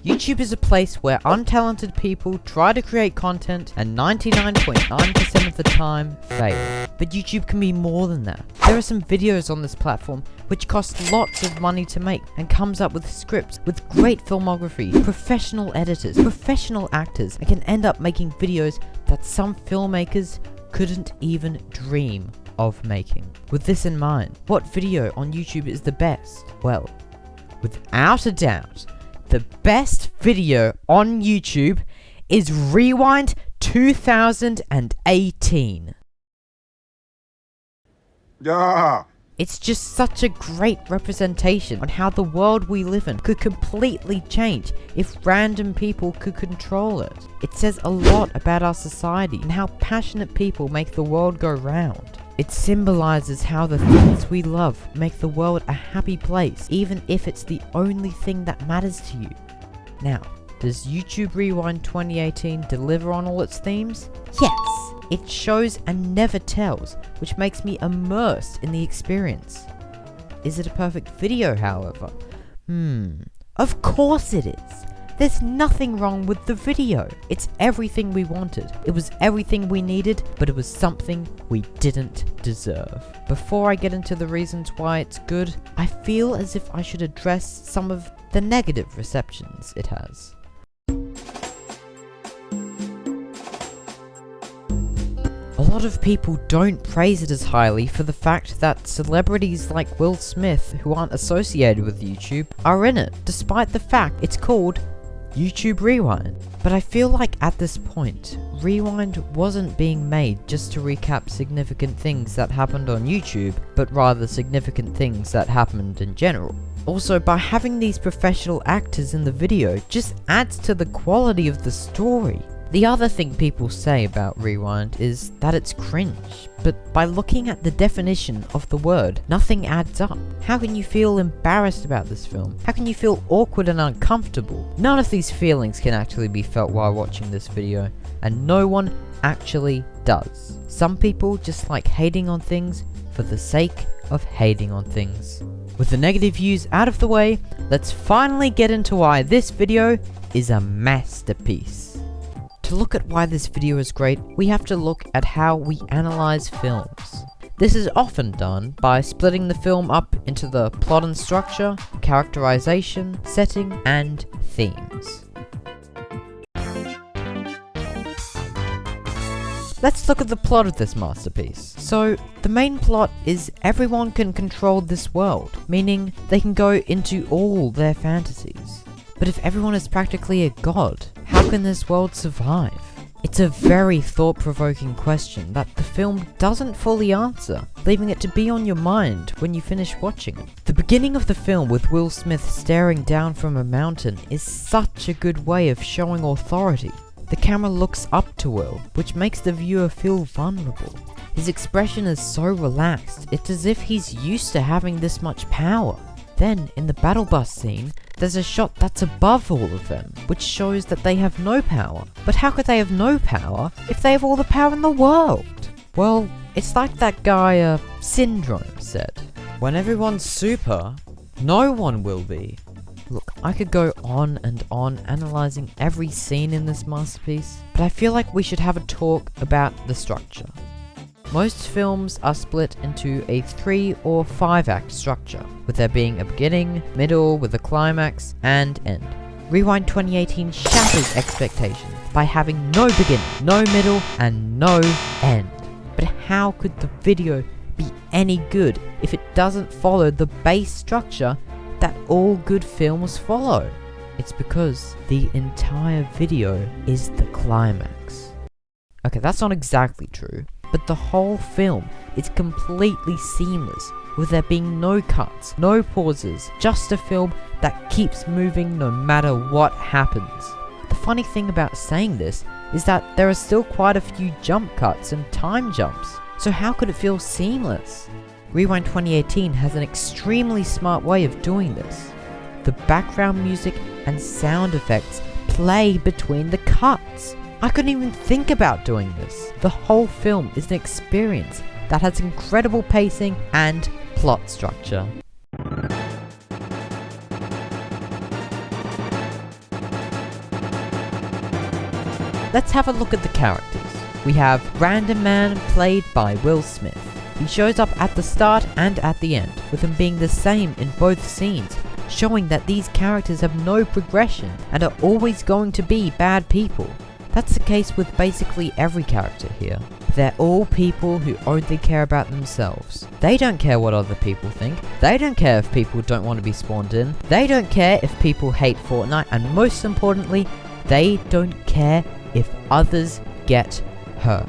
YouTube is a place where untalented people try to create content and 99.9% of the time fail. But YouTube can be more than that. There are some videos on this platform which cost lots of money to make and comes up with scripts with great filmography, professional editors, professional actors, and can end up making videos that some filmmakers couldn't even dream of making. With this in mind, what video on YouTube is the best? Well, without a doubt, the best video on YouTube is Rewind 2018. Yeah. It's just such a great representation on how the world we live in could completely change if random people could control it. It says a lot about our society and how passionate people make the world go round. It symbolizes how the things we love make the world a happy place, even if it's the only thing that matters to you. Now, does YouTube Rewind 2018 deliver on all its themes? Yes! It shows and never tells, which makes me immersed in the experience. Is it a perfect video, however? Of course it is! There's nothing wrong with the video. It's everything we wanted. It was everything we needed, but it was something we didn't deserve. Before I get into the reasons why it's good, I feel as if I should address some of the negative receptions it has. A lot of people don't praise it as highly for the fact that celebrities like Will Smith, who aren't associated with YouTube, are in it, despite the fact it's called YouTube Rewind. But I feel like at this point, Rewind wasn't being made just to recap significant things that happened on YouTube, but rather significant things that happened in general. Also, by having these professional actors in the video just adds to the quality of the story. The other thing people say about Rewind is that it's cringe, but by looking at the definition of the word, nothing adds up. How can you feel embarrassed about this film? How can you feel awkward and uncomfortable? None of these feelings can actually be felt while watching this video, and no one actually does. Some people just like hating on things for the sake of hating on things. With the negative views out of the way, let's finally get into why this video is a masterpiece. To look at why this video is great, we have to look at how we analyze films. This is often done by splitting the film up into the plot and structure, characterization, setting, and themes. Let's look at the plot of this masterpiece. So, the main plot is everyone can control this world, meaning they can go into all their fantasies. But if everyone is practically a god, how can this world survive? It's a very thought-provoking question that the film doesn't fully answer, leaving it to be on your mind when you finish watching it. The beginning of the film with Will Smith staring down from a mountain is such a good way of showing authority. The camera looks up to Will, which makes the viewer feel vulnerable. His expression is so relaxed, it's as if he's used to having this much power. Then, in the battle bus scene, there's a shot that's above all of them, which shows that they have no power. But how could they have no power if they have all the power in the world? Well, it's like that guy, Syndrome said. When everyone's super, no one will be. Look, I could go on and on analyzing every scene in this masterpiece, but I feel like we should have a talk about the structure. Most films are split into a 3 or 5 act structure, with there being a beginning, middle with a climax, and end. Rewind 2018 shatters expectations by having no beginning, no middle, and no end. But how could the video be any good if it doesn't follow the base structure that all good films follow? It's because the entire video is the climax. Okay, that's not exactly true. But the whole film is completely seamless, with there being no cuts, no pauses, just a film that keeps moving no matter what happens. The funny thing about saying this is that there are still quite a few jump cuts and time jumps, so how could it feel seamless? Rewind 2018 has an extremely smart way of doing this. The background music and sound effects play between the cuts. I couldn't even think about doing this. The whole film is an experience that has incredible pacing and plot structure. let's have a look at the characters. We have Random Man, played by Will Smith. He shows up at the start and at the end, with him being the same in both scenes, showing that these characters have no progression and are always going to be bad people. That's the case with basically every character here. They're all people who only care about themselves. They don't care what other people think. They don't care if people don't want to be spawned in. They don't care if people hate Fortnite, and most importantly, they don't care if others get hurt.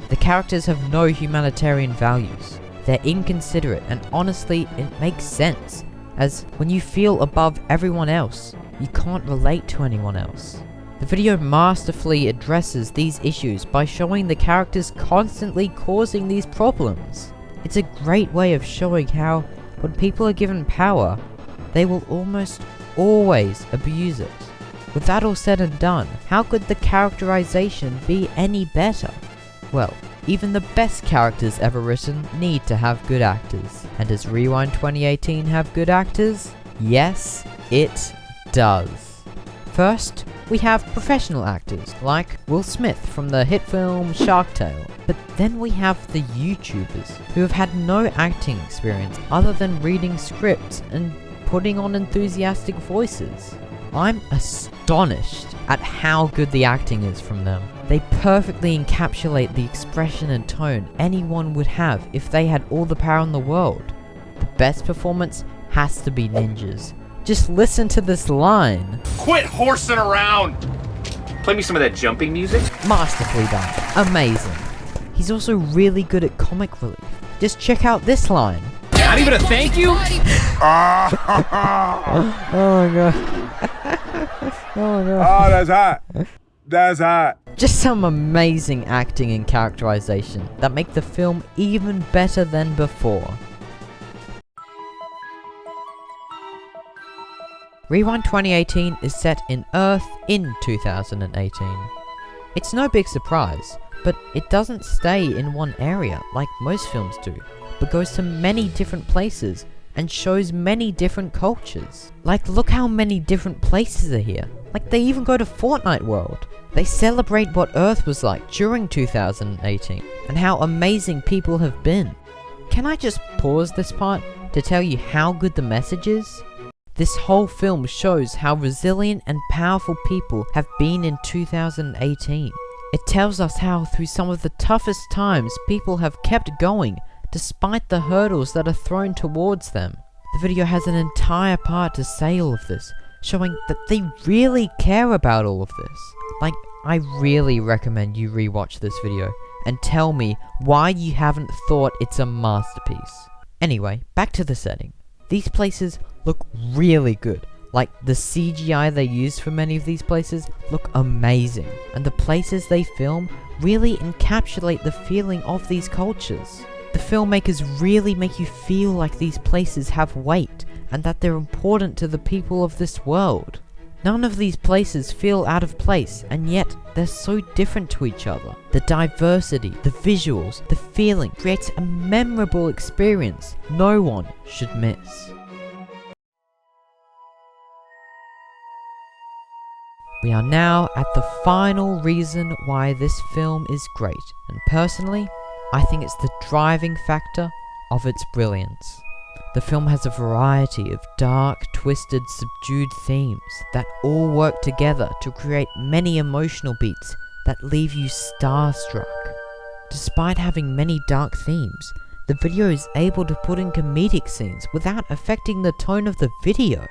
The characters have no humanitarian values. They're inconsiderate, and honestly, it makes sense, as when you feel above everyone else, you can't relate to anyone else. The video masterfully addresses these issues by showing the characters constantly causing these problems. It's a great way of showing how, when people are given power, they will almost always abuse it. With that all said and done, how could the characterization be any better? Well, even the best characters ever written need to have good actors. And does Rewind 2018 have good actors? Yes, it does. First, we have professional actors, like Will Smith from the hit film Shark Tale. But then we have the YouTubers, who have had no acting experience other than reading scripts and putting on enthusiastic voices. I'm astonished at how good the acting is from them. They perfectly encapsulate the expression and tone anyone would have if they had all the power in the world. The best performance has to be Ninja's. Just listen to this line. Quit horsing around! Play me some of that jumping music. Masterfully done. Amazing. He's also really good at comic relief. Just check out this line. Not even a thank you? Oh my god. Oh my god. Oh, that's hot. That's hot. Just some amazing acting and characterization that make the film even better than before. Rewind 2018 is set in Earth in 2018. It's no big surprise, but it doesn't stay in one area like most films do, but goes to many different places and shows many different cultures. Like, look how many different places are here. Like, they even go to Fortnite World. They celebrate what Earth was like during 2018 and how amazing people have been. Can I just pause this part to tell you how good the message is? This whole film shows how resilient and powerful people have been in 2018. It tells us how through some of the toughest times people have kept going despite the hurdles that are thrown towards them. The video has an entire part to say all of this, showing that they really care about all of this. Like, I really recommend you rewatch this video and tell me why you haven't thought it's a masterpiece. Anyway, back to the setting. These places look really good. Like, the CGI they use for many of these places look amazing, and the places they film really encapsulate the feeling of these cultures. The filmmakers really make you feel like these places have weight, and that they're important to the people of this world. None of these places feel out of place, and yet they're so different to each other. The diversity, the visuals, the feeling creates a memorable experience no one should miss. We are now at the final reason why this film is great, and personally, I think it's the driving factor of its brilliance. The film has a variety of dark, twisted, subdued themes that all work together to create many emotional beats that leave you starstruck. Despite having many dark themes, the video is able to put in comedic scenes without affecting the tone of the video.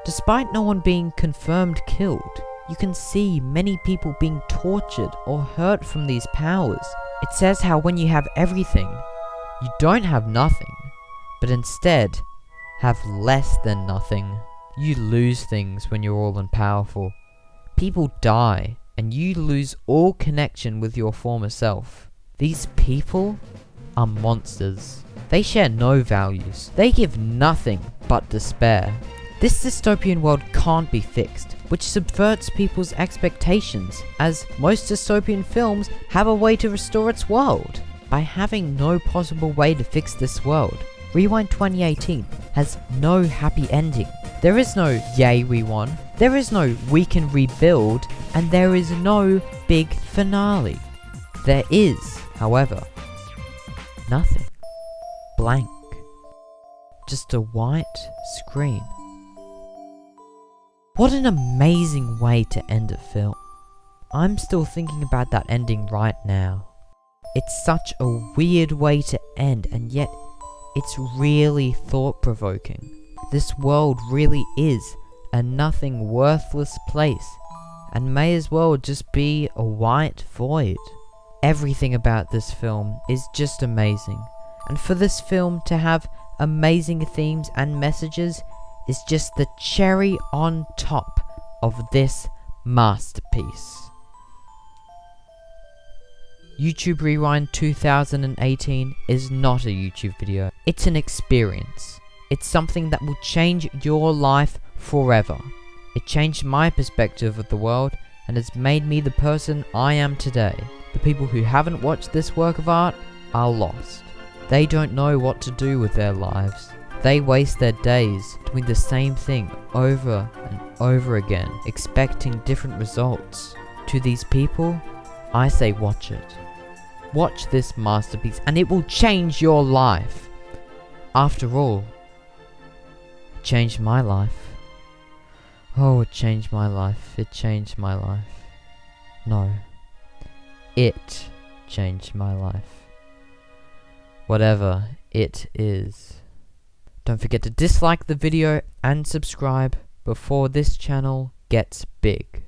Despite no one being confirmed killed, you can see many people being tortured or hurt from these powers. It says how when you have everything, you don't have nothing, but instead have less than nothing. You lose things when you're all powerful. People die, and you lose all connection with your former self. These people are monsters. They share no values. They give nothing but despair. This dystopian world can't be fixed, which subverts people's expectations, as most dystopian films have a way to restore its world. By having no possible way to fix this world, Rewind 2018 has no happy ending. There is no "yay we won", there is no "we can rebuild", and there is no big finale. There is, however, nothing. Blank. Just a white screen. What an amazing way to end a film. I'm still thinking about that ending right now. It's such a weird way to end, and yet it's really thought-provoking. This world really is a nothing worthless place, and may as well just be a white void. Everything about this film is just amazing, and for this film to have amazing themes and messages is just the cherry on top of this masterpiece. YouTube Rewind 2018 is not a YouTube video. It's an experience. It's something that will change your life forever. It changed my perspective of the world and has made me the person I am today. The people who haven't watched this work of art are lost. They don't know what to do with their lives. They waste their days doing the same thing over and over again, expecting different results. To these people, I say watch it. Watch this masterpiece and it will change your life. After all, it changed my life. Oh, it changed my life. It changed my life. No. It changed my life. Whatever it is. Don't forget to dislike the video and subscribe before this channel gets big.